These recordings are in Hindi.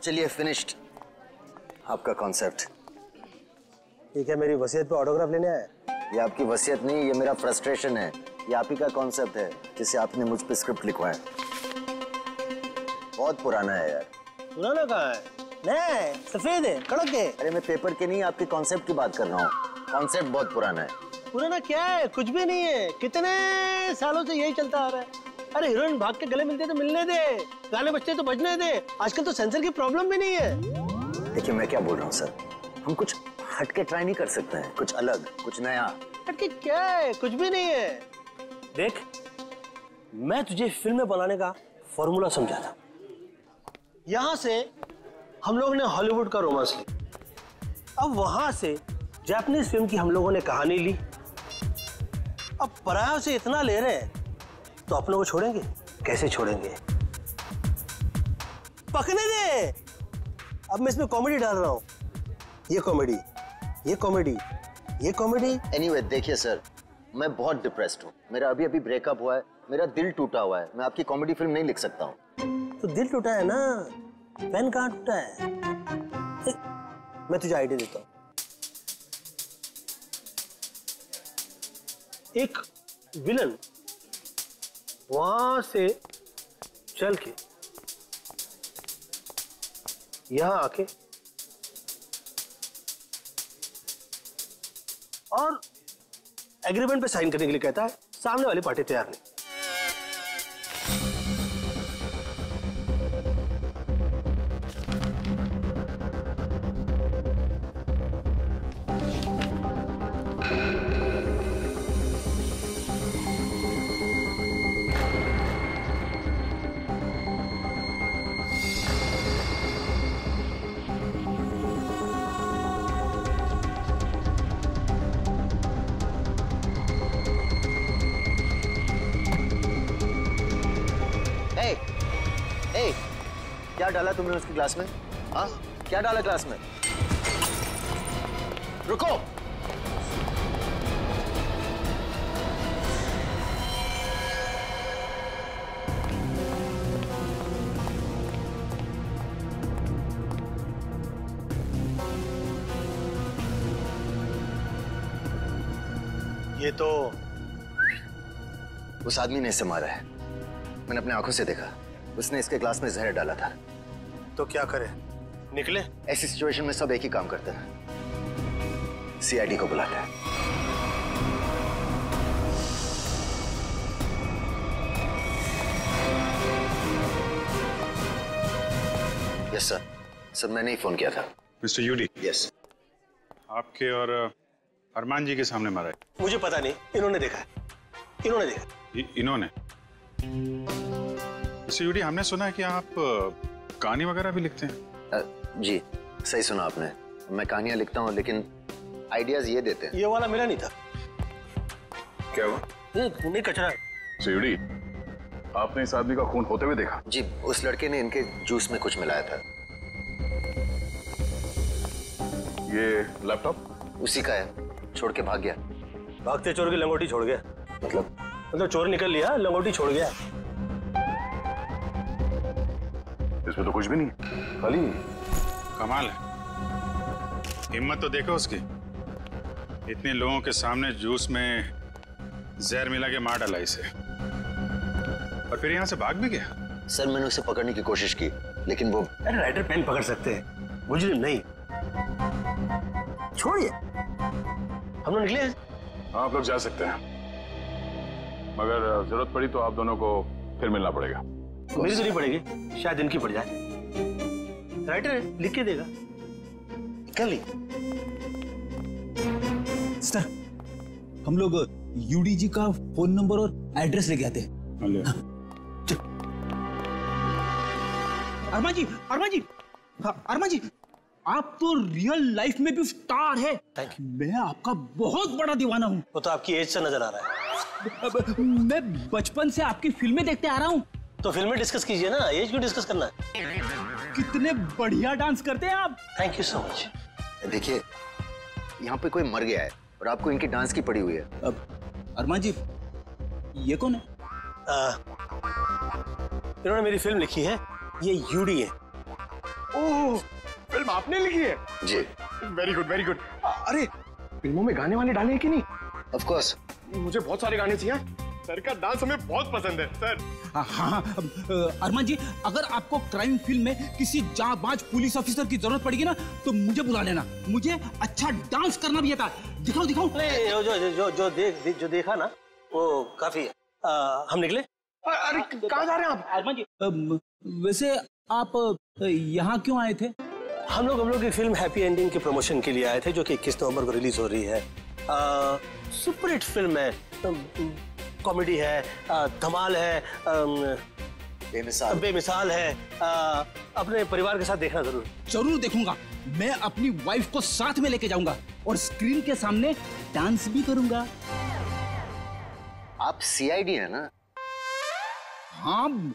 चलिए फिनिश्ड आपका कॉन्सेप्ट। ये क्या मेरी वसीयत पे ऑटोग्राफ लेने आया? ये आपकी वसीयत नहीं, ये मेरा फ्रस्ट्रेशन है। ये आप ही का कॉन्सेप्ट है जिसे आपने मुझ पे स्क्रिप्ट लिखवाया। बहुत पुराना है यार। पुराना कहाँ है? नहीं, सफेद है, कड़क है। अरे मैं पेपर के नहीं, आपके कॉन्सेप्ट की बात कर रहा हूँ। कॉन्सेप्ट बहुत पुराना है। पुराना क्या है? कुछ भी नहीं है। कितने सालों से यही चलता आ रहा है। अरे हीरोइन भाग के गले मिलते तो मिलने दे, गाने बजते तो बजने दे। आजकल तो सेंसर की प्रॉब्लम भी नहीं है। देखिए मैं क्या बोल रहा हूँ सर, हम कुछ हटके ट्राई नहीं कर सकते हैं? कुछ अलग, कुछ नया। हटके क्या है? कुछ भी नहीं है। देख, मैं तुझे फिल्में बनाने का फॉर्मूला समझा था। यहां से हम लोगों ने हॉलीवुड का रोमांस ली, अब वहां से जापानीज फिल्म की हम लोगों ने कहानी ली। अब परायों से इतना ले रहे हैं तो अपनों को छोड़ेंगे? कैसे छोड़ेंगे? पकने दे। अब मैं इसमें कॉमेडी डाल रहा हूं। ये कॉमेडी, ये कॉमेडी, ये कॉमेडी। एनीवे देखिए सर, मैं बहुत डिप्रेस्ड हूँ। मेरा अभी अभी ब्रेकअप हुआ है, मेरा दिल टूटा हुआ है। मैं आपकी कॉमेडी फिल्म नहीं लिख सकता हूँ। तो दिल टूटा है ना, पेन कहाँ टूटा है? मैं तुझे आइडिया देता हूँ। एक विलन वहां से चल के यहां आके और एग्रीमेंट पे साइन करने के लिए कहता है। सामने वाली पार्टी तैयार नहीं। क्या डाला तुमने उसके ग्लास में? हाँ, क्या डाला ग्लास में? रुको। ये तो उस आदमी ने इसे मारा है। मैंने अपने आंखों से देखा। उसने इसके ग्लास में जहर डाला था। तो क्या करे? निकले? ऐसी सिचुएशन में सब एक ही काम करते हैं, सीआईडी को बुलाते हैं। Yes sir. सर मैंने ही फोन किया था। मिस्टर यूडी। यस। आपके और अरमान जी के सामने मारा है? मुझे पता नहीं, इन्होंने देखा है। इन्होंने देखा। इन्होंने? मिस्टर यूडी, हमने सुना है कि आप कहानी वगैरह भी लिखते हैं। जी सही सुना आपने। मैं कहानियां लिखता हूँ लेकिन आइडियाज ये देते हैं। ये वाला मेरा नहीं था। क्या हुआ? ये खूनी कचरा है। मिस्टर यूडी, आपने इस आदमी का खून होते हुए देखा? जी, उस लड़के ने इनके जूस में कुछ मिलाया था। ये लैपटॉप? उसी का है, छोड़ के भाग गया। भागते चोर की लंगोटी छोड़ गया? मतलब चोर निकल लिया, लंगोटी छोड़ गया। इसमें तो कुछ भी नहीं, खाली। कमाल है, हिम्मत तो देखो उसकी। इतने लोगों के सामने जूस में जहर मिला के मार डाला इसे, और फिर यहाँ से भाग भी गया। सर मैंने उसे पकड़ने की कोशिश की लेकिन वो... अरे राइटर पेन पकड़ सकते हैं, मुजरिम नहीं। छोड़िए, हम लोग निकले हैं। हाँ, आप लोग जा सकते हैं, मगर जरूरत पड़ी तो आप दोनों को फिर मिलना पड़ेगा। मेरी तो नहीं पड़ेगी, शायद इनकी पड़ जाए। राइटर है, लिख के देगा। कर ली। सर, हम लोग यूडी जी का फोन नंबर और एड्रेस लेके आते हैं। अरमान जी, अरमान जी, हाँ, अरमान जी, आप तो रियल लाइफ में भी स्टार है। मैं आपका बहुत बड़ा दीवाना हूँ। वो तो आपकी एज से नजर आ रहा है। मैं बचपन से आपकी फिल्में देखते आ रहा हूँ। तो फिल्में डिस्कस कीजिए ना, एज क्यों डिस्कस करना है? कितने बढ़िया डांस करते हैं आप। Thank you so much. देखिए, यहाँ पे कोई मर गया है और आपको इनकी डांस की पड़ी हुई है। अब अरमान जी, ये कौन है? इन्होंने मेरी फिल्म लिखी है, ये यूडी है। ओ ओह, फिल्म आपने लिखी है? जी। Very good very good. अरे फिल्मों में गाने वाले डाले हैं कि नहीं? Of course. मुझे बहुत सारे गाने चाहिए। सर का डांस हमें बहुत पसंद है सर। हाँ, अरमान जी, अगर आपको क्राइम फिल्म में किसी जांबाज पुलिस ऑफिसर की जरूरत पड़ेगी ना तो मुझे बुला लेना। मुझे अच्छा डांस करना भी आता है। दिखाओ दिखाओ। जो देखा ना वो काफी है। हम निकले। अरे कहाँ जा रहे हैं आप? अरमान जी, वैसे आप यहाँ क्यों आए थे? हम लोग की फिल्म हैप्पी एंडिंग के प्रमोशन के लिए आए थे, जो कि 21 नवंबर को रिलीज हो रही है। सुपरहिट फिल्म है, कॉमेडी है, धमाल है, बेमिसाल है। अपने परिवार के साथ देखना जरूर देखूंगा। मैं अपनी वाइफ को साथ में लेके जाऊंगा और स्क्रीन के सामने डांस भी करूंगा। आप सीआईडी है ना? हाँ,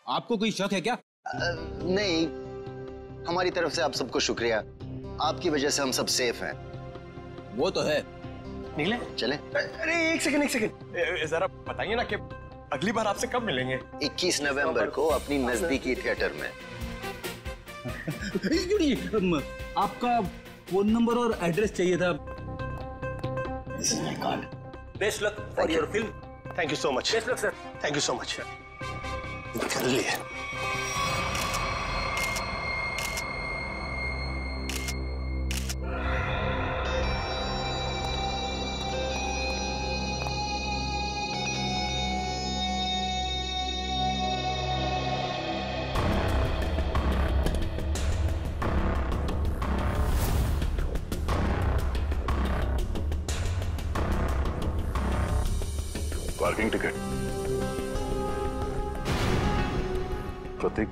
आपको कोई शक है क्या? नहीं, हमारी तरफ से आप सबको शुक्रिया। आपकी वजह से हम सब सेफ हैं। वो तो है। निकले? चले? अरे एक सेकंड जरा बताइए ना कि अगली बार आपसे कब मिलेंगे? 21 नवंबर को अपनी नजदीकी थिएटर में। आपका फोन नंबर और एड्रेस चाहिए था। Best luck for your film. Thank you so much. Best luck sir. Thank you so much. कर लिए। Parking ticket. प्रतीक,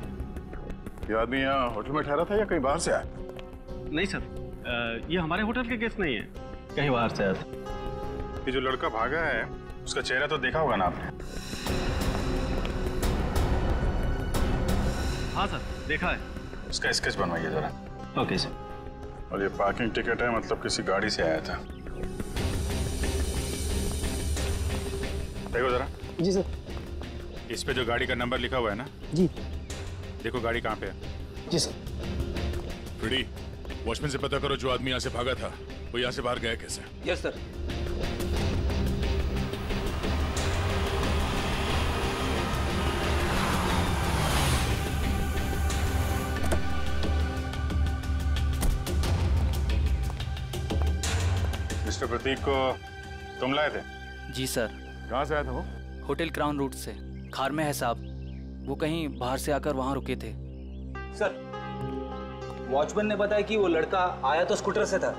ये आदमी यहाँ होटल में ठहरा था या कहीं बाहर से आया? नहीं सर, ये हमारे होटल के गेस्ट नहीं है, कहीं बाहर से आया था। ये जो लड़का भागा है उसका चेहरा तो देखा होगा ना आपने? हाँ सर, देखा है। उसका स्केच बनवाइए जरा। Okay sir. और ये पार्किंग टिकट है, मतलब किसी गाड़ी से आया था। देखो जरा। जी सर। इस पे जो गाड़ी का नंबर लिखा हुआ है ना? जी। देखो गाड़ी कहाँ पे है। जी सर। फ्रेडी, वॉचमैन से पता करो जो आदमी यहाँ से भागा था वो यहाँ से बाहर गया कैसे। Yes sir. मिस्टर प्रतीक को तुम लाए थे? जी सर। कहाँ से आया था वो? होटल क्राउन रूट से। खार में है साहब, वो कहीं बाहर से आकर वहाँ रुके थे। सर, वॉचमैन ने बताया कि वो लड़का आया तो स्कूटर से था,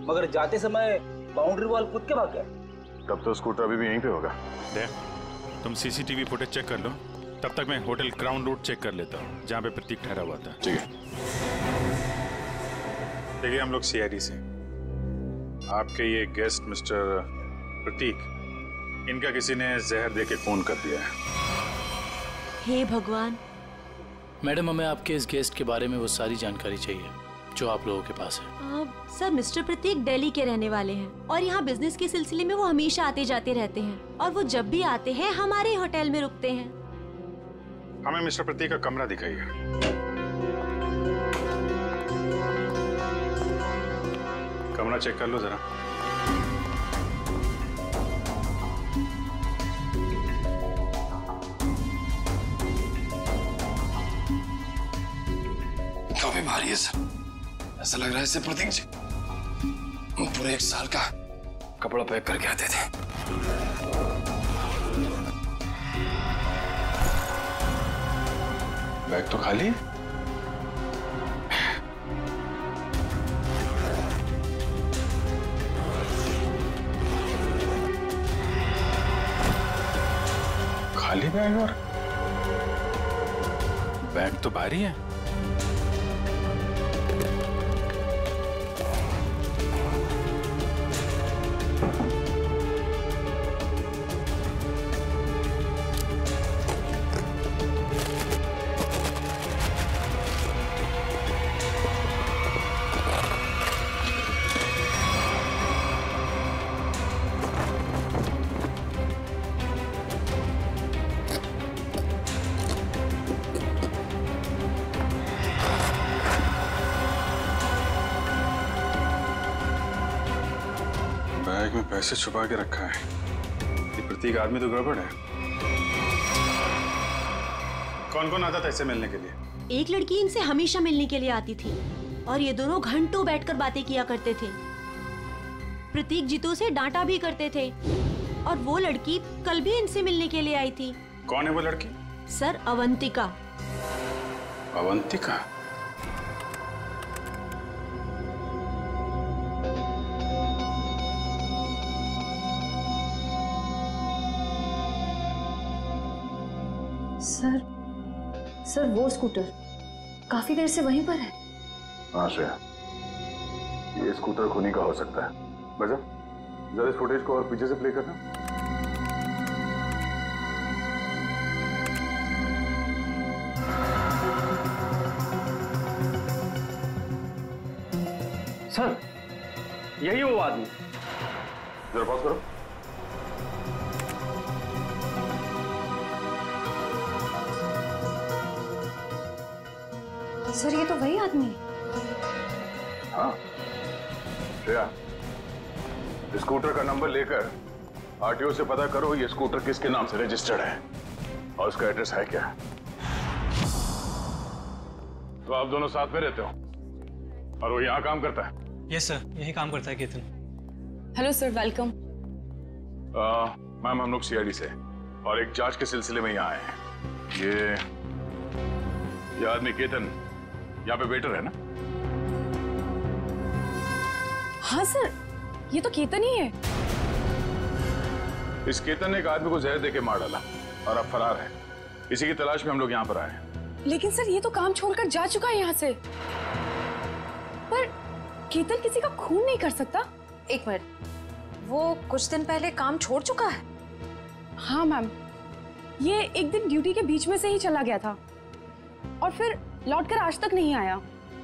मगर जाते समय बाउंड्री वॉल कूद के भाग गया। तब तो स्कूटर अभी भी यहीं पे होगा। देख, तुम सीसीटीवी फुटेज चेक कर लो, तब तक मैं होटल क्राउन रूट चेक कर लेता हूँ जहाँ पे प्रतीक ठहरा हुआ था। ठीक है। देखिए, हम लोग सीआईडी से। आपके ये गेस्ट मिस्टर प्रतीक, इनका किसी ने जहर देके खून कर दिया है। हे भगवान। मैडम, हमें आपके इस गेस्ट के बारे में वो सारी जानकारी चाहिए जो आप लोगों के पास है। सर, मिस्टर प्रतीक दिल्ली के रहने वाले हैं और यहाँ बिजनेस के सिलसिले में वो हमेशा आते जाते रहते हैं और वो जब भी आते हैं हमारे होटल में रुकते हैं। हमें मिस्टर प्रतीक का कमरा दिखाइए। कमरा चेक कर लो जरा। काफी भारी है सर, ऐसा लग रहा है इससे प्रतीक जी पूरे 1 साल का कपड़ा पैक करके आते थे। बैग तो खाली है। खाली बैग और बैग तो भारी है। बैग में पैसे छुपा के रखा है। ये प्रतीक आदमी तो गड़बड़ है। कौन कौन आता था इससे मिलने के लिए? एक लड़की इनसे हमेशा मिलने के लिए आती थी और ये दोनों घंटों बैठकर बातें किया करते थे। प्रतीक जीतू से डांटा भी करते थे और वो लड़की कल भी इनसे मिलने के लिए आई थी। कौन है वो लड़की? सर, अवंतिका। अवंतिका? सर वो स्कूटर काफी देर से वहीं पर है। हाँ श्रेया, ये स्कूटर खुनी का हो सकता है। बजा, जरा इस फुटेज को और पीछे से प्ले करना। सर, यही वो आदमी। जरा पॉज करो। सर, ये तो वही आदमी है। हाँ श्रेया, स्कूटर का नंबर लेकर आरटीओ से पता करो ये स्कूटर किसके नाम से रजिस्टर्ड है और उसका एड्रेस है क्या। तो आप दोनों साथ में रहते हो और वो यहाँ काम करता है? यस सर, यही काम करता है Ketan. Hello sir, welcome. Ma'am, हम लोग सीआईडी से और एक जांच के सिलसिले में यहाँ आए हैं। ये आदमी केतन यहाँ पे वेटर है ना? हाँ सर, ये तो केतन ही है। इस केतन ने एक आदमी को जहर देके मार डाला और अब फरार है। इसी की तलाश में हम लोग यहाँ पर आए हैं। लेकिन सर, ये तो काम छोड़कर जा चुका है यहाँ से। पर केतन किसी का खून नहीं कर सकता। एक मिनट, वो कुछ दिन पहले काम छोड़ चुका है? हाँ मैम, ये एक दिन ड्यूटी के बीच में से ही चला गया था और फिर लौटकर आज तक नहीं आया।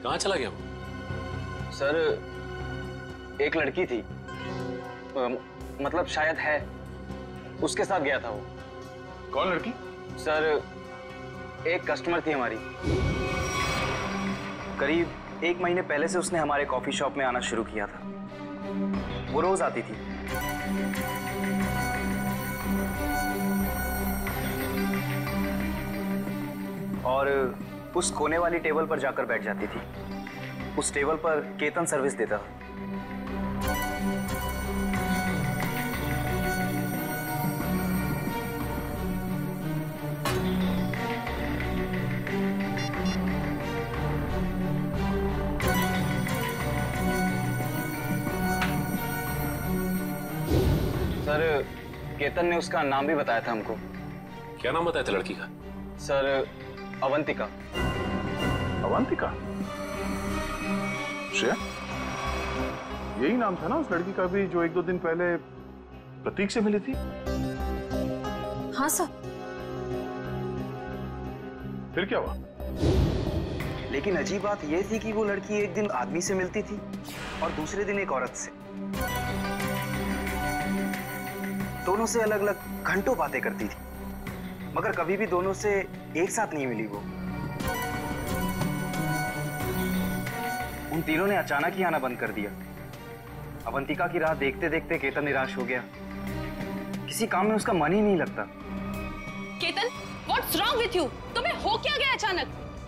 कहाँ चला गया वो? सर, एक लड़की थी, मतलब शायद है, उसके साथ गया था वो। कौन लड़की? सर, एक कस्टमर थी हमारी। करीब 1 महीने पहले से उसने हमारे कॉफी शॉप में आना शुरू किया था। वो रोज आती थी। और उस कोने वाली टेबल पर जाकर बैठ जाती थी। उस टेबल पर केतन सर्विस देता था। सर, केतन ने उसका नाम भी बताया था हमको। क्या नाम बताया था लड़की का? सर, अवंतिका। अवंतिका? श्रेया, यही नाम था ना उस लड़की का भी जो 1-2 दिन पहले प्रतीक से मिली थी? हाँ सर। फिर क्या हुआ? लेकिन अजीब बात यह थी कि वो लड़की एक दिन आदमी से मिलती थी और दूसरे दिन एक औरत से। दोनों से अलग अलग घंटों बातें करती थी, मगर कभी भी दोनों से एक साथ नहीं मिली वो। उन तीनों ने अचानक ही आना बंद कर दिया। अवंतिका की राह देखते देखते केतन निराश हो गया। किसी काम में उसका मन ही नहीं लगता। Ketan, what's wrong with you? तुम्हें हो क्या गया अचानक?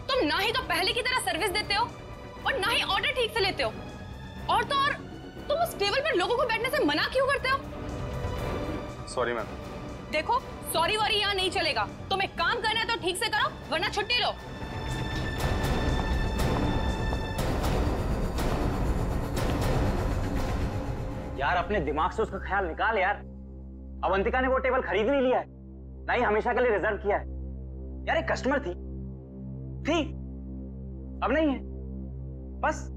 तुम ना ही तो पहले की तरह सर्विस देते हो और ना ही ऑर्डर ठीक से लेते हो। और तो और तुम उस टेबल पर लोगों को बैठने से मना क्यों करते हो? Sorry ma'am. देखो, सॉरी वॉरी यहाँ नहीं चलेगा। तुम्हें काम करना है तो ठीक से करो, वरना छुट्टी लो। यार, अपने दिमाग से उसका ख्याल निकाल यार। अवंतिका ने वो टेबल खरीद नहीं लिया है, ना ही हमेशा के लिए रिजर्व किया है। यार, एक कस्टमर थी, अब नहीं है। बस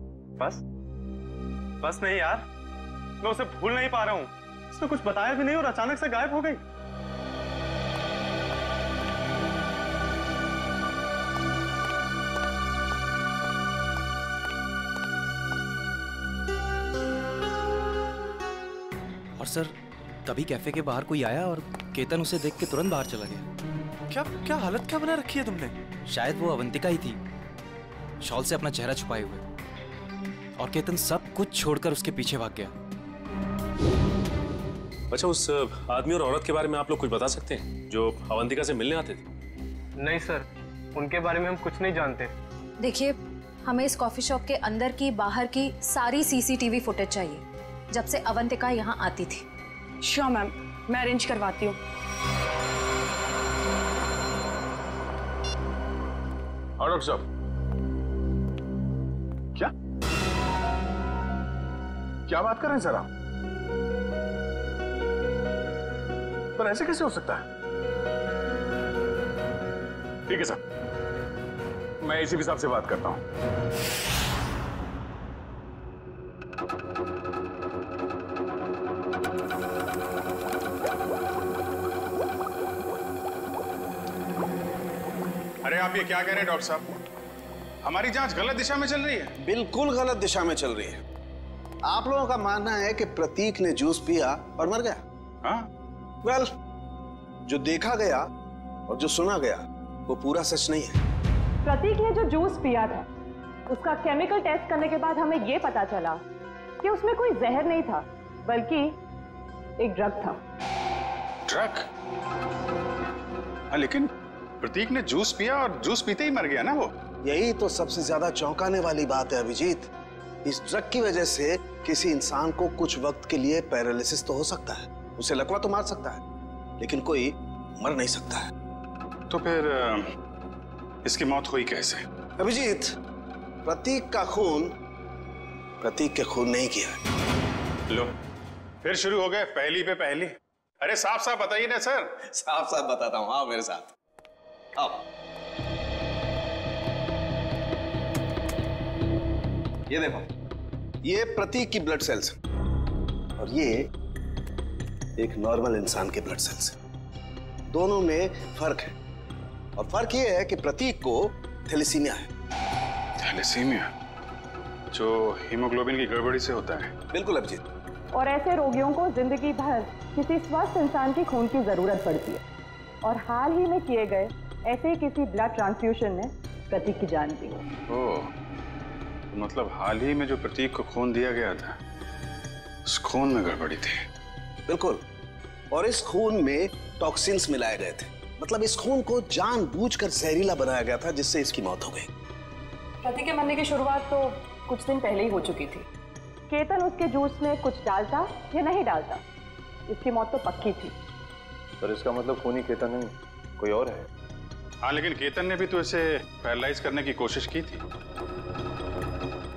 नहीं यार, मैं उसे भूल नहीं पा रहा हूँ। उसने कुछ बताया भी नहीं और अचानक से गायब हो गई। और सर, तभी कैफे के बाहर कोई आया और केतन उसे देख के तुरंत बाहर चला गया। क्या हालत क्या बना रखी है तुमने? शायद वो अवंतिका ही थी, शॉल से अपना चेहरा छुपाए हुए, और केतन सब कुछ छोड़कर उसके पीछे भाग गया। अच्छा, उस आदमी और औरत के बारे में आप लोग कुछ बता सकते हैं जो अवंतिका से मिलने आते थे? नहीं सर, उनके बारे में हम कुछ नहीं जानते। देखिए, हमें इस कॉफी शॉप के अंदर की बाहर की सारी सीसीटीवी फुटेज चाहिए जब से अवंतिका यहाँ आती थी। श्योर मैम, मैं अरेंज करवाती हूँ। डॉक्टर साहब, क्या बात कर रहे हैं सर आप? पर ऐसे कैसे हो सकता है? ठीक है सर, मैं एसीपी साहब से बात करता हूं। अरे आप ये क्या कह रहे हैं डॉक्टर साहब? हमारी जांच गलत दिशा में चल रही है। बिल्कुल गलत दिशा में चल रही है। आप लोगों का मानना है कि प्रतीक ने जूस पिया और मर गया। हाँ? वेल, जो देखा गया और जो सुना गया वो पूरा सच नहीं है। प्रतीक ने जो जूस पिया था उसका केमिकल टेस्ट करने के बाद हमें ये पता चला कि उसमें कोई जहर नहीं था बल्कि एक ड्रग था। ड्रग? हाँ, लेकिन प्रतीक ने जूस पिया और जूस पीते ही मर गया ना वो। यही तो सबसे ज्यादा चौंकाने वाली बात है अभिजीत। इस ड्रग की वजह से किसी इंसान को कुछ वक्त के लिए पैरालिसिस तो हो सकता है, उसे लकवा तो मार सकता है, लेकिन कोई मर नहीं सकता है। तो फिर इसकी मौत हुई कैसे? अभिजीत, प्रतीक का खून प्रतीक के खून नहीं किया। लो, फिर शुरू हो गए पहली पे पहली। अरे साफ साफ बताइए ना सर। साफ साफ बताता हूं, आओ मेरे साथ, आओ। ये देखो, ये प्रतीक की ब्लड सेल्स और ये एक नॉर्मल इंसान के ब्लड सेल्स। दोनों में फर्क है और फर्क ये है कि प्रतीक को थैलेसीमिया है। थैलेसीमिया जो हीमोग्लोबिन की गड़बड़ी से होता है? बिल्कुल अभिजीत। और ऐसे रोगियों को जिंदगी भर किसी स्वस्थ इंसान की खून की जरूरत पड़ती है और हाल ही में किए गए ऐसे किसी ब्लड ट्रांसफ्यूजन ने प्रतीक की जान दी। ओह, मतलब हाल ही में जो प्रतीक को खून दिया गया था उस खून में गड़बड़ी थी। बिल्कुल, और इस खून में टॉक्सिन्स मिलाए गए थे। मतलब इस खून को जानबूझकर जहरीला बनाया गया था जिससे इसकी मौत हो गई। प्रतीक के मरने की शुरुआत तो कुछ दिन पहले ही हो चुकी थी। केतन उसके जूस में कुछ डालता या नहीं डालता, इसकी मौत तो पक्की थी। पर इसका मतलब खूनी केतन नहीं, कोई और है। हाँ, लेकिन केतन ने भी तो इसे पैरालाइज करने की कोशिश की थी।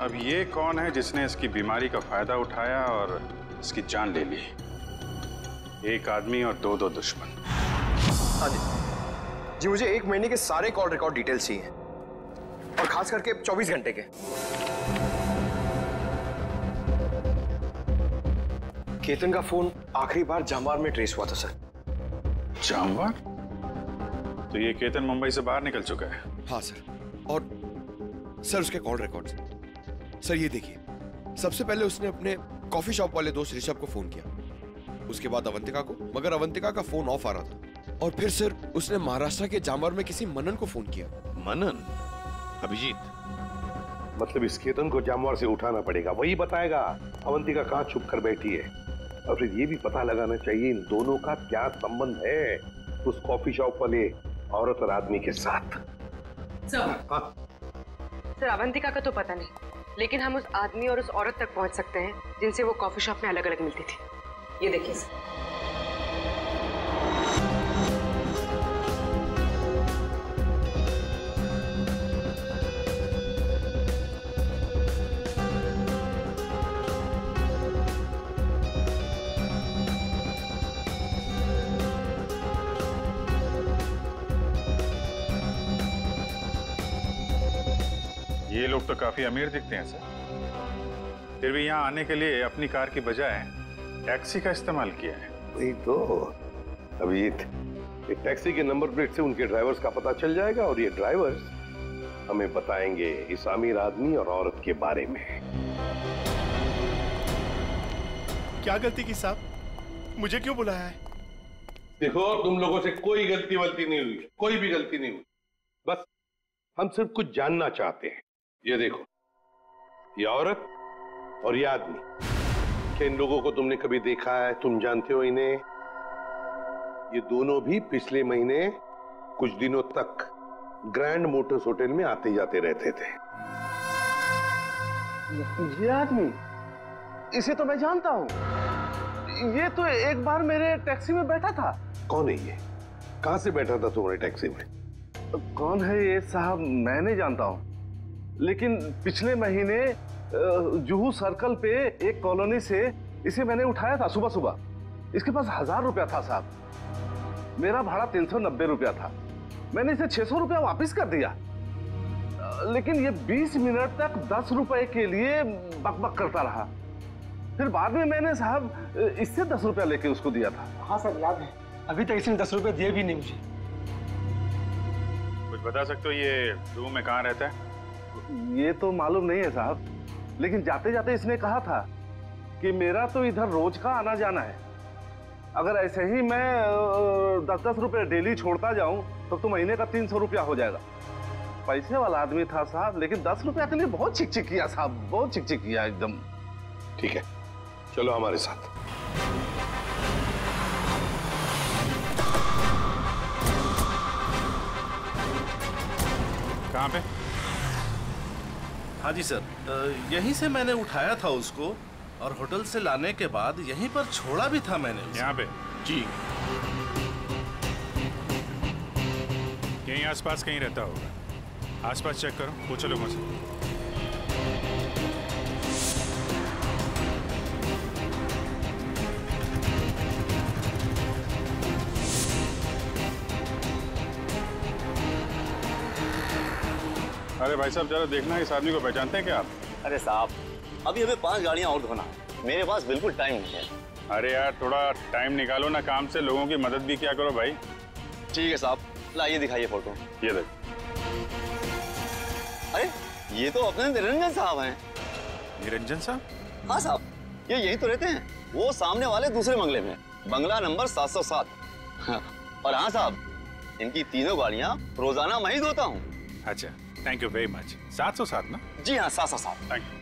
अब ये कौन है जिसने इसकी बीमारी का फायदा उठाया और इसकी जान ले ली? एक आदमी और दो दुश्मन। हाँ जी, मुझे 1 महीने के सारे कॉल रिकॉर्ड डिटेल्स चाहिए और खास करके 24 घंटे के। केतन का फोन आखिरी बार जामवार में ट्रेस हुआ था सर। जामवार? तो ये केतन मुंबई से बाहर निकल चुका है? हाँ सर, और सर उसके कॉल रिकॉर्ड्स। सर ये देखिए, सबसे पहले उसने अपने कॉफी शॉप वाले दोस्त ऋषभ को फोन किया, उसके बाद अवंतिका को, मगर अवंतिका का फोन ऑफ आ रहा था। और फिर सर उसने महाराष्ट्र के जामवार में किसी मनन को फोन किया। मनन? अभिजीत, मतलब इस केतन को जामवार से उठाना पड़ेगा, वही बताएगा अवंतिका कहाँ छुप कर बैठी है। और फिर ये भी पता लगाना चाहिए इन दोनों का क्या संबंध है उस कॉफी शॉप वाले औरत और आदमी के साथ। सर, अवंतिका का तो पता नहीं, लेकिन हम उस आदमी और उस औरत तक पहुंच सकते हैं जिनसे वो कॉफी शॉप में अलग अलग मिलती थी। ये देखिए सर। ये लोग तो काफी अमीर दिखते हैं सर, फिर भी यहाँ आने के लिए अपनी कार की बजाय टैक्सी का इस्तेमाल किया है। वही तो अभिजीत, एक टैक्सी के नंबर प्लेट से उनके ड्राइवर्स का पता चल जाएगा और ये ड्राइवर्स हमें बताएंगे इस अमीर आदमी और औरत के बारे में। क्या गलती की साहब, मुझे क्यों बुलाया है? देखो, तुम लोगों से कोई गलती वलती नहीं हुई, कोई भी गलती नहीं हुई। बस हम सिर्फ कुछ जानना चाहते हैं। ये देखो, ये औरत और ये आदमी क्या इन लोगों को तुमने कभी देखा है? तुम जानते हो इन्हें? ये दोनों भी पिछले महीने कुछ दिनों तक ग्रैंड मोटर्स होटल में आते जाते रहते थे। ये आदमी, इसे तो मैं जानता हूँ। ये तो एक बार मेरे टैक्सी में बैठा था। कौन है ये? कहाँ से बैठा था तुम्हारे टैक्सी में? कौन है ये साहब, मैं नहीं जानता हूँ, लेकिन पिछले महीने जुहू सर्कल पे एक कॉलोनी से इसे मैंने उठाया था सुबह सुबह। इसके पास 1000 रुपया था साहब। मेरा भाड़ा 390 रुपया था। मैंने इसे 600 रुपया वापस कर दिया, लेकिन ये 20 मिनट तक 10 रुपए के लिए बकबक करता रहा। फिर बाद में मैंने साहब इससे 10 रुपया लेके उसको दिया था। हाँ सर, याद है। अभी तक इसने 10 रुपए दिए भी नहीं मुझे। कुछ बता सकते हो ये जुहू में कहाँ रहता है? ये तो मालूम नहीं है साहब, लेकिन जाते जाते इसने कहा था कि मेरा तो इधर रोज का आना जाना है। अगर ऐसे ही मैं 10-10 रुपए डेली छोड़ता जाऊं तो महीने का 300 रुपया हो जाएगा। पैसे वाला आदमी था साहब, लेकिन 10 रुपया के लिए बहुत चिक-चिक किया साहब, बहुत चिक-चिक किया एकदम। ठीक है, चलो हमारे साथ। कहाँ पे? हाँ जी सर, यहीं से मैंने उठाया था उसको और होटल से लाने के बाद यहीं पर छोड़ा भी था मैंने। यहाँ पे? जी। यहीं आसपास कहीं रहता होगा। आसपास चेक करो, पूछो लोगों से। अरे भाई साहब, जरा देखना इस आदमी को पहचानते हैं क्या आप? अरे साहब, अभी हमें 5 गाड़ियां और धोना है। मेरे पास बिल्कुल टाइम नहीं है। अरे यार, थोड़ा टाइम निकालो ना काम से, लोगों की मदद भी क्या करो भाई। ठीक है साहब, लाइए दिखाइए फोटो। ये देख। अरे ये तो अपने निरंजन साहब हैं। निरंजन साहब? हाँ साहब, ये यहीं तो रहते हैं। वो सामने वाले दूसरे बंगले में, बंगला नंबर 707। और हाँ साहब, इनकी तीनों गाड़ियां रोजाना मैं ही धोता हूँ। अच्छा, थैंक यू वेरी मच। 707 ना? जी हाँ, 707। Thank you.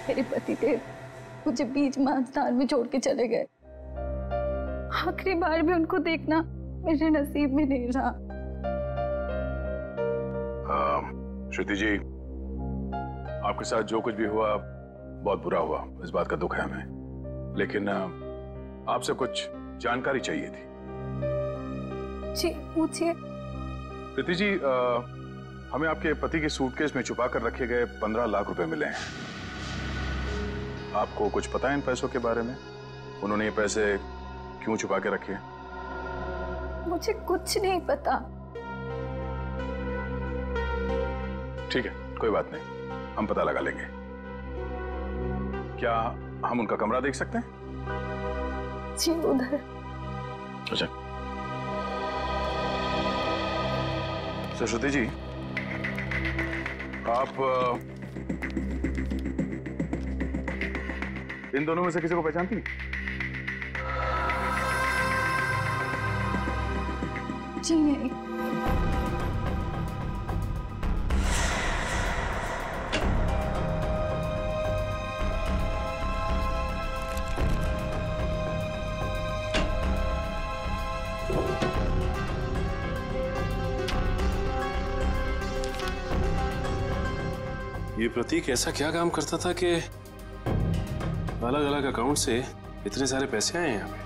मेरे पतिदेव मुझे बीच मांझधार में छोड़ के चले गए। आखिरी बार भी उनको देखना मेरे नसीब में नहीं रहा। श्रुति जी, आपके साथ जो कुछ भी हुआ बहुत बुरा हुआ, इस बात का दुख है हमें, लेकिन आपसे कुछ जानकारी चाहिए थी। जी पूछिए। प्रीति जी, हमें आपके पति के सूटकेस में छुपा कर रखे गए 15 लाख रुपए मिले हैं। आपको कुछ पता है इन पैसों के बारे में? उन्होंने ये पैसे क्यों छुपा के रखे? मुझे कुछ नहीं पता। ठीक है, कोई बात नहीं, हम पता लगा लेंगे। क्या हम उनका कमरा देख सकते हैं? जी उधर। अच्छा। सरस्वती जी, आप इन दोनों में से किसी को पहचानती हैं? जी नहीं। ये प्रतीक ऐसा क्या काम करता था कि अलग अलग अकाउंट से इतने सारे पैसे आए हैं यहाँ पे?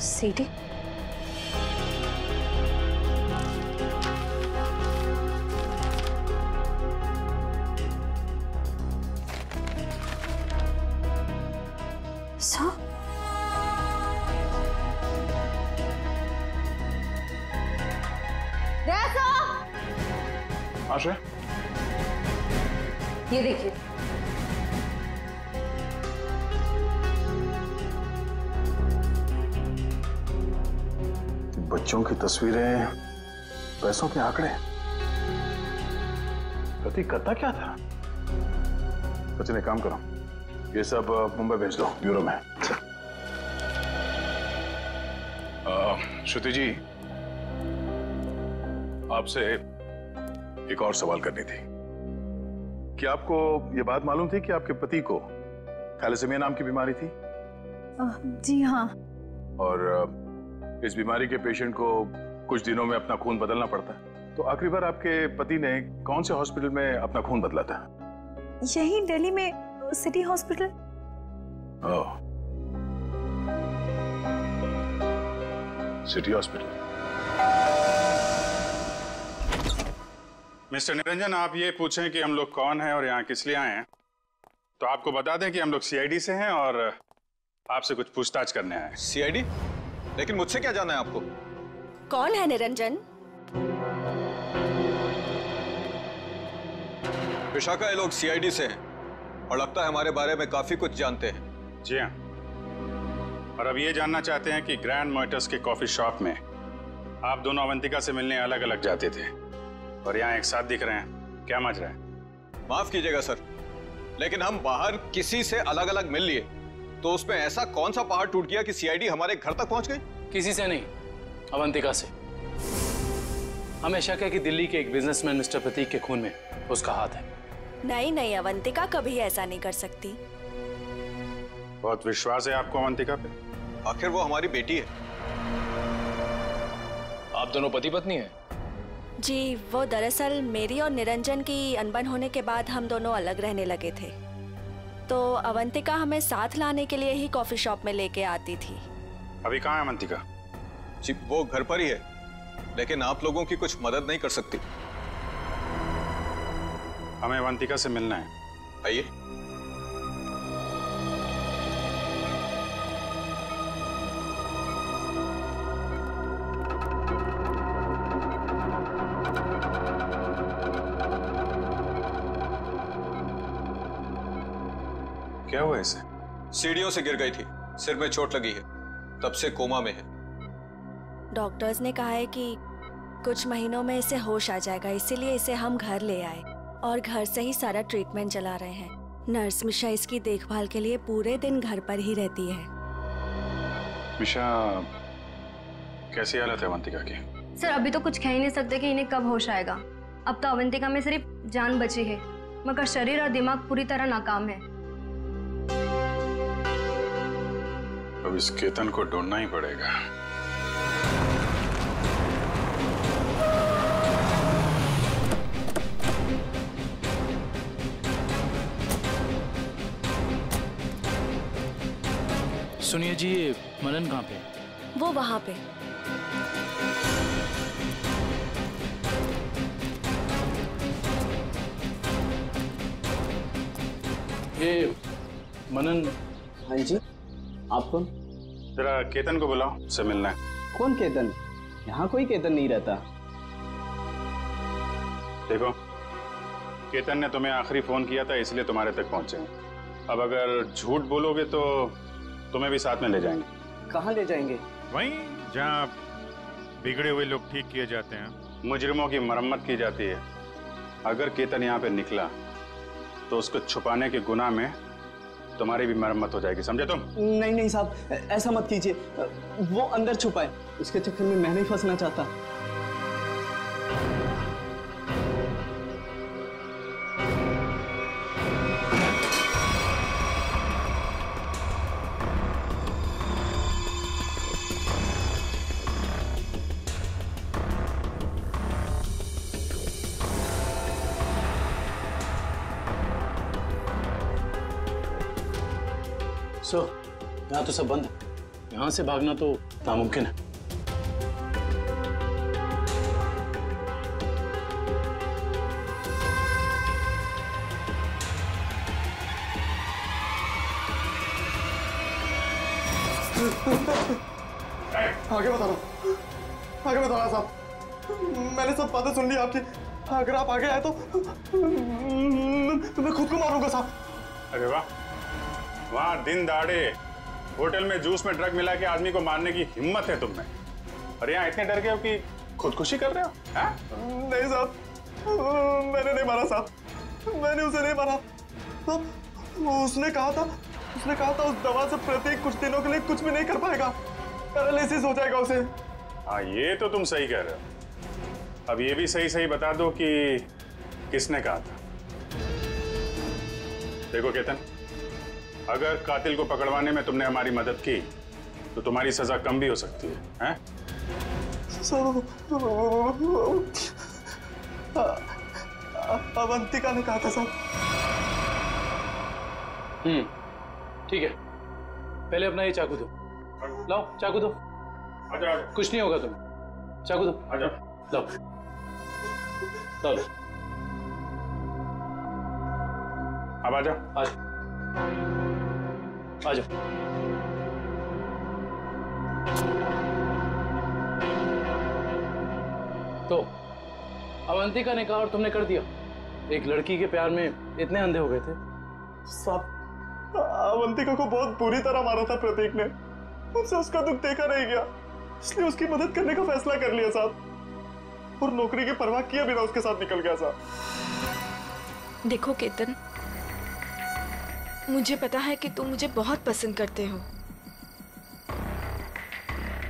सीडी? आशा, ये देखिए। बच्चों की तस्वीरें, पैसों के आंकड़े। प्रतीक करता क्या था? सचिन एक काम करो, ये सब मुंबई भेज दो ब्यूरो में। श्रुति जी, आपसे एक और सवाल करनी थी। क्या आपको ये बात मालूम थी कि आपके पति को थैलेसीमिया नाम की बीमारी थी? जी हाँ। और इस बीमारी के पेशेंट को कुछ दिनों में अपना खून बदलना पड़ता है। तो आखिरी बार आपके पति ने कौन से हॉस्पिटल में अपना खून बदला था? यही दिल्ली में सिटी हॉस्पिटल। ओह, सिटी हॉस्पिटल। मिस्टर निरंजन, आप ये पूछें कि हम लोग कौन हैं और यहाँ किस लिए आए हैं, तो आपको बता दें कि हम लोग सीआईडी से हैं और आपसे कुछ पूछताछ करने आए हैं। सीआईडी? लेकिन मुझसे क्या जानना है आपको? कौन है निरंजन? विशाखा, ये लोग सीआईडी से हैं और लगता है हमारे बारे में काफी कुछ जानते हैं। जी हाँ, और अब ये जानना चाहते हैं कि ग्रैंड मोटर्स के कॉफी शॉप में आप दोनों अवंतिका से मिलने अलग अलग जाते थे और यहाँ एक साथ दिख रहे हैं, क्या मज रहा है? माफ कीजिएगा सर, लेकिन हम बाहर किसी से अलग अलग मिल लिए तो उसमें ऐसा कौन सा पहाड़ टूट गया कि सीआईडी हमारे घर तक पहुंच गई? किसी से नहीं, अवंतिका से। हमेशा कह कि दिल्ली के एक बिजनेसमैन मिस्टर प्रतीक के खून में उसका हाथ है। नहीं नहीं, अवंतिका कभी ऐसा नहीं कर सकती। बहुत विश्वास है आपको अवंतिका पे? आखिर वो हमारी बेटी है। आप दोनों पति पत्नी हैं? जी, वो दरअसल मेरी और निरंजन की अनबन होने के बाद हम दोनों अलग रहने लगे थे, तो अवंतिका हमें साथ लाने के लिए ही कॉफी शॉप में लेके आती थी। अभी कहाँ है अवंतिका? जी, वो घर पर ही है, लेकिन आप लोगों की कुछ मदद नहीं कर सकती। हमें अवंतिका से मिलना है। आइए। क्या हुआ इसे? सीढ़ियों से गिर गई थी, सिर में चोट लगी है, तब से कोमा में है। डॉक्टर्स ने कहा है कि कुछ महीनों में इसे होश आ जाएगा, इसीलिए इसे हम घर ले आए और घर से ही सारा ट्रीटमेंट चला रहे हैं। नर्स मिशा इसकी देखभाल के लिए पूरे दिन घर पर ही रहती है। मिशा, कैसी हालत है अवंतिका की? सर, अभी तो कुछ कह ही नहीं सकते कि इन्हें कब होश आएगा। अब तो अवंतिका में सिर्फ जान बची है, मगर शरीर और दिमाग पूरी तरह नाकाम है। अब इस केतन को ढूंढना ही पड़ेगा। सुनिए जी, ये मनन कहाँ पे? वो वहाँ पे। ये मनन। हाँ जी, आप कौन? जरा केतन को बुलाओ, उससे मिलना है। कौन केतन? यहाँ कोई केतन नहीं रहता। देखो, केतन ने तुम्हें आखिरी फोन किया था, इसलिए तुम्हारे तक पहुंचे हैं। अब अगर झूठ बोलोगे तो तुम्हें भी साथ में ले जाएंगे। कहाँ ले जाएंगे? वहीं जहाँ बिगड़े हुए लोग ठीक किए जाते हैं, मुजरिमों की मरम्मत की जाती है। अगर केतन यहाँ पे निकला तो उसको छुपाने के गुनाह में तुम्हारी भी मरम्मत हो जाएगी, समझे तुम? नहीं नहीं साहब, ऐसा मत कीजिए। वो अंदर छुपा है, उसके चक्कर में मैं नहीं फंसना चाहता। यहाँ तो सब बंद है, यहाँ से भागना तो नामुमकिन है। आगे बता रहा हूँ, आगे बता रहा साहब। मैंने सब बातें सुन ली आपकी। अगर आप आगे आए तो मैं खुद को मारूंगा साहब। अरे वाह, वहां दिन दहाड़े होटल में जूस में ड्रग मिला के आदमी को मारने की हिम्मत है तुम में। और यहाँ इतने डर गए हो कि खुदकुशी कर रहे हो? नहीं साहब, मैंने नहीं मारा साहब, मैंने उसे नहीं मारा। उसने कहा था उस दवा से प्रतीक कुछ दिनों के लिए कुछ भी नहीं कर पाएगा, पैरालिसिस हो जाएगा उसे। हाँ, ये तो तुम सही कह रहे हो। अब ये भी सही सही बता दो कि किसने कहा था। देखो केतन, अगर कातिल को पकड़वाने में तुमने हमारी मदद की तो तुम्हारी सजा कम भी हो सकती है, हैं? अवंतिका ने कहा था साहब। ठीक है, पहले अपना ये चाकू दो। लाओ चाकू दो। आजा। कुछ नहीं होगा तुम्हें, चाकू दो। आजा। लाओ लाओ। अब आजा। आजा। तो अवंतिका ने कहा और तुमने कर दिया। एक लड़की के प्यार में इतने अंधे हो गए थे? साहब, अवंतिका को बहुत बुरी तरह मारा था प्रतीक ने, मुझसे उसका दुख देखा नहीं गया, इसलिए उसकी मदद करने का फैसला कर लिया साहब, और नौकरी की परवाह किए बिना उसके साथ निकल गया साहब। देखो केतन, मुझे पता है कि तुम मुझे बहुत पसंद करते हो,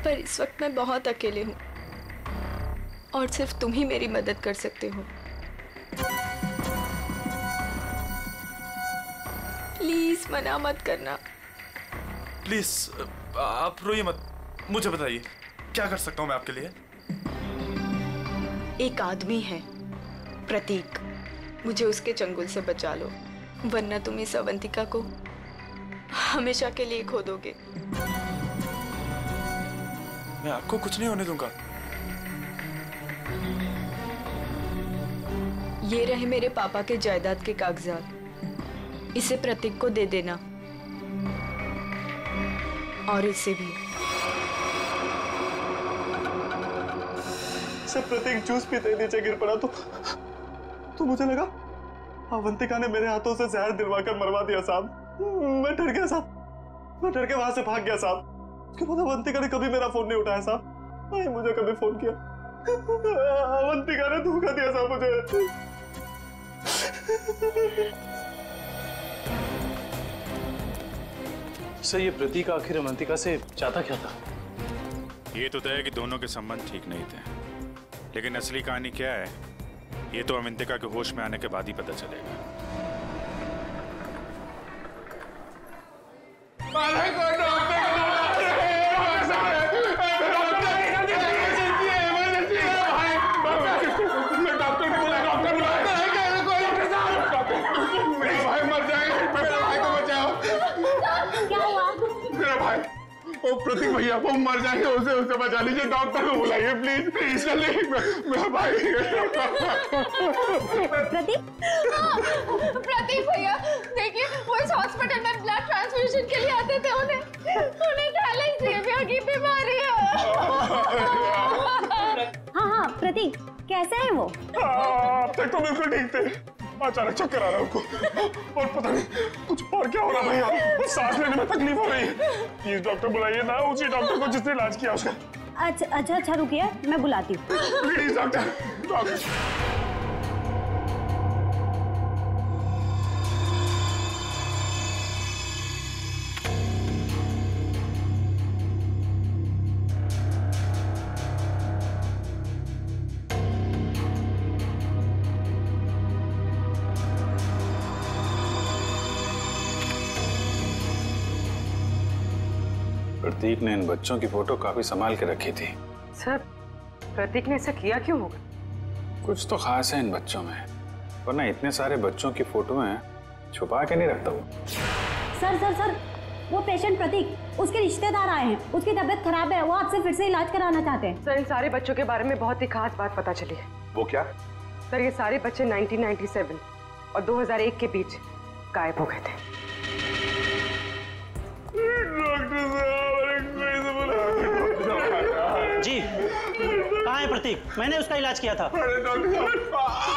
पर इस वक्त मैं बहुत अकेले हूँ और सिर्फ तुम ही मेरी मदद कर सकते हो। प्लीज मना मत करना। प्लीज आप रोइए मत, मुझे बताइए क्या कर सकता हूँ मैं आपके लिए। एक आदमी है प्रतीक, मुझे उसके चंगुल से बचा लो, वरना तुम इस अवंतिका को हमेशा के लिए खो दोगे। मैं आपको कुछ नहीं होने दूंगा। ये रहे मेरे पापा के जायदाद के कागजात, इसे प्रतीक को दे देना, और इसे भी। जब प्रतीक जूस पीते नीचे गिर पड़ा तो मुझे लगा अवंतिका ने मेरे हाथों से जहर दिलवाकर मरवा दिया साहब। मैं डर गया साहब, मैं डर के वहां से भाग गया साहब। उसके बाद अवंतिका ने कभी मेरा फोन नहीं उठाया साहब, नहीं मुझे कभी फोन किया। अवंतिका ने धोखा दिया साहब मुझे। सर, ये प्रतीक आखिर अवंतिका से चाहता क्या था? ये तो तय है कि दोनों के संबंध ठीक नहीं थे, लेकिन असली कहानी क्या है ये तो अवंतिका के होश में आने के बाद ही पता चलेगा। प्रतीक भैया वो मर जाएंगे, उसे बचा लीजिए, डॉक्टर को बुलाइए प्लीज प्लीज। मेरा भाई। प्रतीक भैया देखिए, वो इस हॉस्पिटल में ब्लड ट्रांसफ्यूजन के लिए आते थे, उन्हें थैलेसीमिया की बीमारी है। हाँ प्रतीक कैसे है वो? अब तक तो बिल्कुल ठीक थे, अचानक चक्कर आ रहा है उनको, और पता नहीं कुछ और क्या हो रहा भैया, सांस लेने में तकलीफ हो रही है। प्लीज डॉक्टर बुलाइए ना, उसी डॉक्टर को जिसने इलाज किया उसका। अच्छा रुकिए, मैं बुलाती हूँ। Please doctor. प्रतीक ने इन बच्चों की फोटो काफी संभाल के रखी थी। सर, प्रतीक ने ऐसा किया क्यों होगा? कुछ तो खास है इन बच्चों में, वरना इतने सारे बच्चों की फोटो हैं छुपा के नहीं रखता वो। सर वो पेशेंट प्रतीक, उसके रिश्तेदार आए हैं, उसकी तबीयत खराब है, वो आपसे फिर से इलाज कराना चाहते हैं। सर, इन सारे बच्चों के बारे में बहुत ही खास बात पता चली है। वो क्या? सर, ये सारे बच्चे 1997 और 2001 के बीच गायब हो गए थे। जी, कहाँ है प्रतीक? मैंने उसका इलाज किया था। अरे डॉक्टर साहब,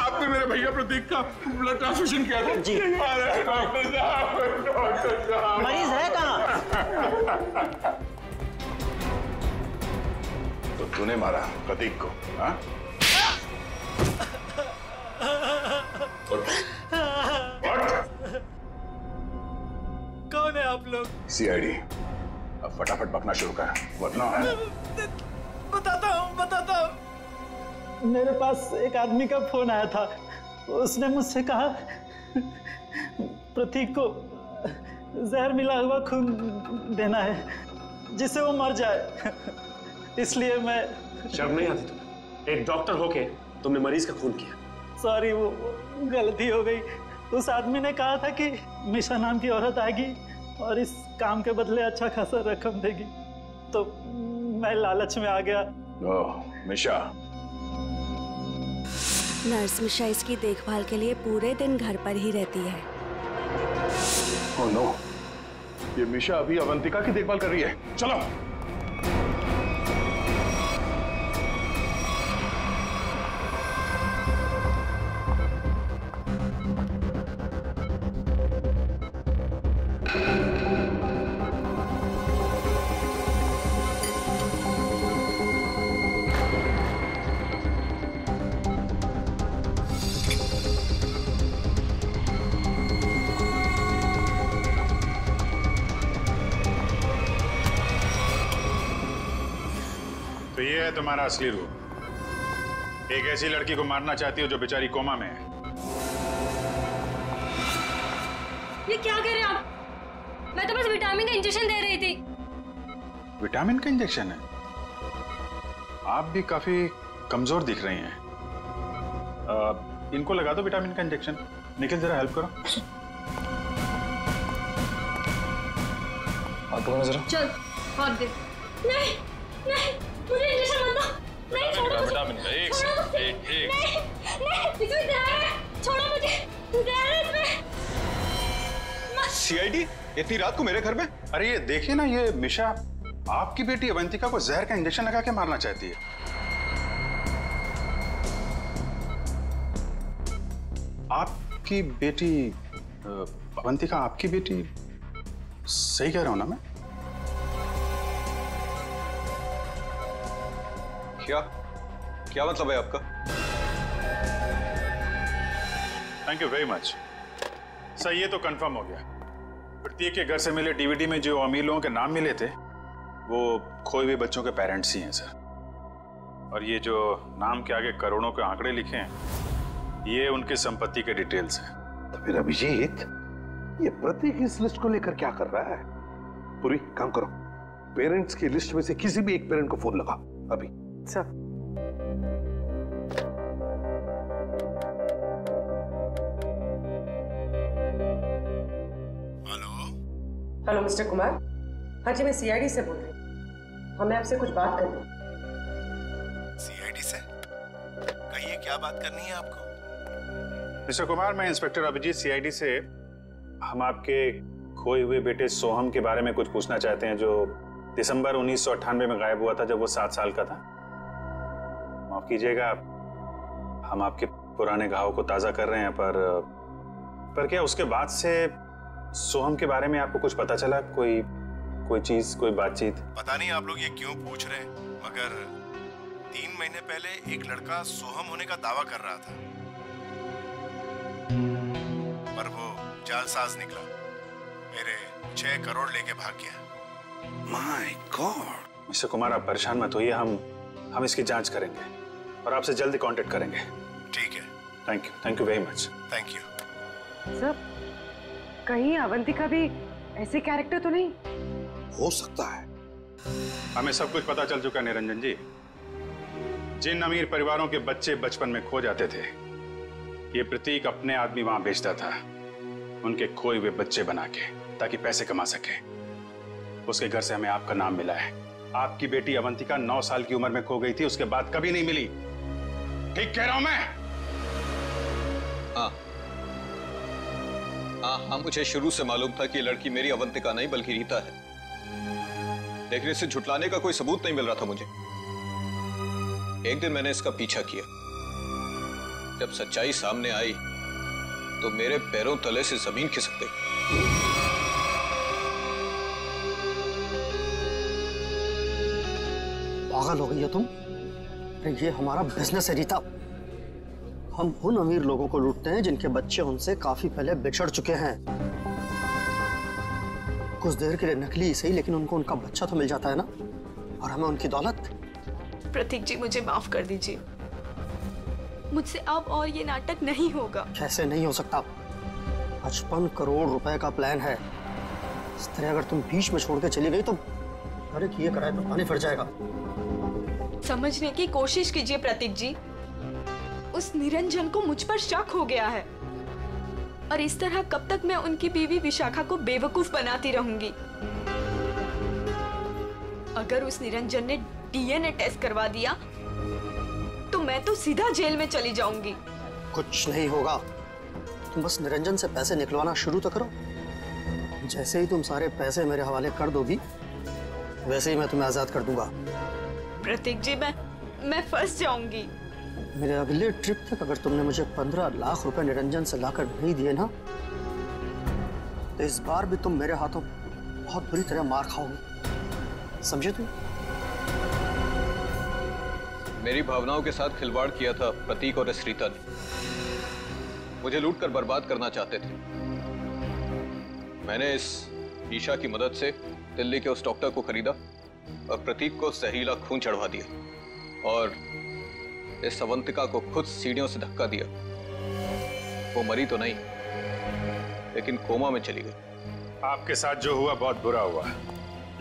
आपने मेरे भैया प्रतीक का ब्लड ट्रांसफ्यूजन किया था। जी। अरे डॉक्टर साहब, मरीज है कहाँ? तो तूने मारा प्रतीक को, हाँ? कौन है आप लोग? सीआईडी। अब फटाफट बकना शुरू कर, वरना बताता हूँ। मेरे पास एक आदमी का फोन आया था। उसने मुझसे कहा प्रतीक को जहर मिला हुआ खून देना है जिससे वो मर जाए। इसलिए मैं शर्म नहीं आती तुम्हें? एक डॉक्टर होके तुमने मरीज का खून किया। सॉरी, वो गलती हो गई। उस आदमी ने कहा था कि मिशा नाम की औरत आएगी और इस काम के बदले अच्छा खासा रकम देगी, तो मैं लालच में आ गया। ओह, मिशा। नर्स मिशा इसकी देखभाल के लिए पूरे दिन घर पर ही रहती है। ओह नो, ये मिशा अभी अवंतिका की देखभाल कर रही है। चलो। तो ये है तुम्हारा असली रूप। एक ऐसी लड़की को मारना चाहती हो जो बेचारी कोमा में है। ये क्या कह रहे हैं आप? मैं तो बस विटामिन का इंजेक्शन दे रही थी। विटामिन का इंजेक्शन है? आप भी काफी कमजोर दिख रही हैं। इनको लगा दो विटामिन का इंजेक्शन। निखिल जरा हेल्प करो। जरा चल हाथ दे। नहीं नहीं, मुझे इंजेक्शन मत दो। नहीं छोड़ो मुझे। विटामिन का एक नहीं इसमें जहर है। छोड़ो मुझे, जहर है इसमें। सीआईडी इतनी रात को मेरे घर में? अरे ये देखिए ना, ये मिशा आपकी बेटी अवंतिका को जहर का इंजेक्शन लगा के मारना चाहती है। आपकी बेटी अवंतिका आपकी बेटी? सही कह रहा हूं ना मैं? क्या मतलब है आपका? Thank you very much sir. ये तो कंफर्म हो गया। प्रतीक के घर से मिले डीवीडी में जो अमीर लोगों के नाम मिले थे वो खोए हुए बच्चों के पेरेंट्स ही हैं सर। और ये जो नाम के आगे करोड़ों के आंकड़े लिखे हैं ये उनकी संपत्ति के डिटेल्स हैं। तो फिर अभिजीत, ये प्रतीक इस लिस्ट को लेकर क्या कर रहा है? पूरी काम करो, पेरेंट्स की लिस्ट में से किसी भी एक पेरेंट को फोन लगा अभी। Sir hello mister Kumar. हाँ जी, मैं सीआईडी से बोल रही हूँ। हमें आपसे कुछ बात करनी है। सीआईडी से? कहिए, क्या बात करनी है आपको? मिस्टर कुमार, मैं इंस्पेक्टर अभिजीत सीआईडी से। हम आपके खोए हुए बेटे सोहम के बारे में कुछ पूछना चाहते हैं, जो दिसंबर 1998 में गायब हुआ था जब वो 7 साल का था। माफ कीजिएगा, हम आपके पुराने घाव को ताजा कर रहे हैं, पर क्या उसके बाद से सोहम के बारे में आपको कुछ पता चला? कोई चीज, कोई बातचीत? पता नहीं आप लोग ये क्यों पूछ रहे हैं, मगर 3 महीने पहले एक लड़का सोहम होने का दावा कर रहा था, पर वो जालसाज निकला। मेरे 6 करोड़ लेके भाग गया। My God. मिस्टर कुमार, आप परेशान मत होइए, हम इसकी जांच करेंगे और आपसे जल्दी कांटेक्ट करेंगे। ठीक है। Thank you very much. Thank you. Sir, कहीं अवंतिका भी ऐसे कैरेक्टर तो नहीं? हो सकता है। हमें सब कुछ पता चल चुका है निरंजन जी। जिन अमीर परिवारों के बच्चे बचपन में खो जाते थे, ये प्रतीक अपने आदमी वहां बेचता था, उनके खोए हुए बच्चे बना के, ताकि पैसे कमा सके। उसके घर से हमें आपका नाम मिला है। आपकी बेटी अवंतिका 9 साल की उम्र में खो गई थी, उसके बाद कभी नहीं मिली। ठीक कह रहा हूं मैं? हाँ, मुझे शुरू से मालूम था कि लड़की मेरी अवंतिका नहीं बल्कि रीता है, लेकिन इसे झुटलाने का कोई सबूत नहीं मिल रहा था मुझे। एक दिन मैंने इसका पीछा किया। जब सच्चाई सामने आई तो मेरे पैरों तले से जमीन खिसक गई। पागल हो गई हो तुम? अरे ये हमारा बिजनेस है रीता। हम उन अमीर लोगों को लूटते हैं जिनके बच्चे उनसे काफी पहले बिछड़ चुके हैं। कुछ देर के लिए नकली सही, लेकिन उनको उनका बच्चा तो मिल जाता है ना, और हमें उनकी दौलत। प्रतीक जी मुझे माफ कर दीजिए, मुझसे अब और ये नाटक नहीं होगा। कैसे नहीं हो सकता? 55 करोड़ रुपए का प्लान है। इस तरह अगर तुम बीच में छोड़ के चली गई तो अरे किए कराए पर पानी फिर जाएगा। समझने की कोशिश कीजिए प्रतीक जी, उस निरंजन को मुझ पर शक हो गया है, और इस तरह कब तक मैं उनकी बीवी विशाखा को बेवकूफ बनाती रहूंगी। अगर उस निरंजन ने डीएनए टेस्ट करवा दिया तो मैं तो सीधा जेल में चली जाऊंगी। कुछ नहीं होगा, तुम बस निरंजन से पैसे निकलवाना शुरू तो करो। जैसे ही तुम सारे पैसे मेरे हवाले कर दोगी वैसे ही मैं तुम्हें आजाद कर दूंगा। प्रतीक जी मैं फंस जाऊंगी। मेरे अगले ट्रिप तक अगर तुमने मुझे 15 लाख रुपए निरंजन से लाकर नहीं दिए ना, तो इस बार भी तुम मेरे हाथों बहुत बुरी तरह मार खाओगे, समझे तुम? मेरी भावनाओं के साथ खिलवाड़ किया था प्रतीक और इस रीता ने। मुझे लूट कर बर्बाद करना चाहते थे। मैंने इस ईशा की मदद से दिल्ली के उस डॉक्टर को खरीदा और प्रतीक को जहरीला खून चढ़वा दिया, और इस अवंतिका को खुद सीढ़ियों से धक्का दिया। वो मरी तो नहीं, लेकिन कोमा में चली गई। आपके साथ जो हुआ बहुत बुरा हुआ,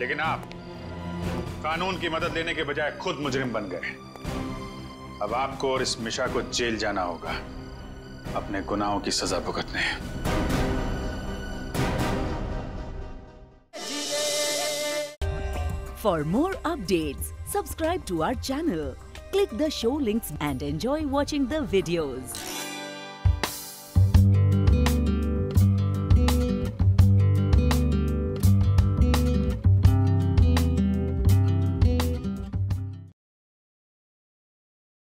लेकिन आप कानून की मदद लेने के बजाय खुद मुजरिम बन गए। अब आपको और इस मिशा को जेल जाना होगा, अपने गुनाहों की सजा भुगतने। For more updates, subscribe to our channel, click the show links and enjoy watching the videos.